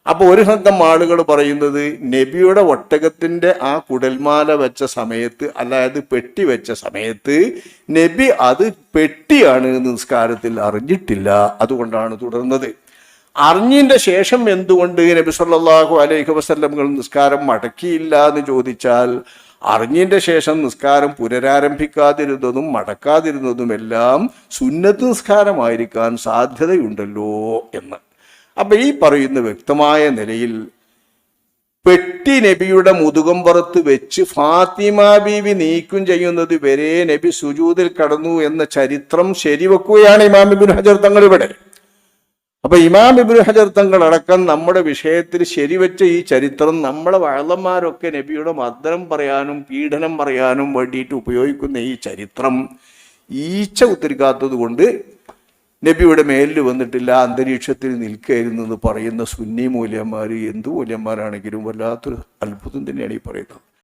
അപ്പൊ ഒരു സംഘം ആളുകൾ പറയുന്നത് നബിയുടെ ഒട്ടകത്തിന്റെ ആ കുടൽമാല വെച്ച സമയത്ത്, അതായത് പെട്ടി വെച്ച സമയത്ത് നബി അത് പെട്ടിയാണ് നിസ്കാരത്തിൽ അറിഞ്ഞിട്ടില്ല, അതുകൊണ്ടാണ് തുടർന്നത്. അറിഞ്ഞതിന്റെ ശേഷം എന്തുകൊണ്ട് നബി സല്ലല്ലാഹു അലൈഹി വസല്ലം നിസ്കാരം മടക്കിയില്ല എന്ന് ചോദിച്ചാൽ, അറിഞ്ഞതിന്റെ ശേഷം നിസ്കാരം പുനരാരംഭിക്കാതിരുന്നതും മടക്കാതിരുന്നതുമെല്ലാം സുന്നത്ത് നിസ്കാരമായിരിക്കാൻ സാധ്യതയുണ്ടല്ലോ എന്ന്. അപ്പൊ ഈ പറയുന്ന വ്യക്തമായ നിലയിൽ പെട്ടി നബിയുടെ മുതുകമ്പുറത്ത് വെച്ച് ഫാത്തിമ ബീവി നീക്കം ചെയ്യുന്നത് വരെ നബി സുജൂദിൽ കടന്നു എന്ന ചരിത്രം ശരിവെക്കുകയാണ് ഇമാം ഇബ്നു ഹജർ തങ്ങൾ ഇവിടെ. അപ്പൊ ഇമാം ഇബ്നു ഹജർ തങ്ങൾ അടക്കം നമ്മുടെ വിഷയത്തിൽ ശരിവെച്ച ഈ ചരിത്രം നമ്മളെ വഅളന്മാരൊക്കെ നബിയുടെ മർദ്ദനം പറയാനും പീഡനം പറയാനും വേണ്ടിയിട്ട് ഉപയോഗിക്കുന്ന ഈ ചരിത്രം ഈച്ച ഉത്തരിക്കാത്തത് കൊണ്ട് നബിയുടെ മേലിൽ വന്നിട്ടില്ല, അന്തരീക്ഷത്തിൽ നിൽക്കുകയായിരുന്നു എന്ന് പറയുന്ന സുന്നി മൂല്യന്മാർ എന്ത് മൂല്യന്മാരാണെങ്കിലും വല്ലാത്തൊരു അത്ഭുതം തന്നെയാണ് ഈ പറയുന്നത്.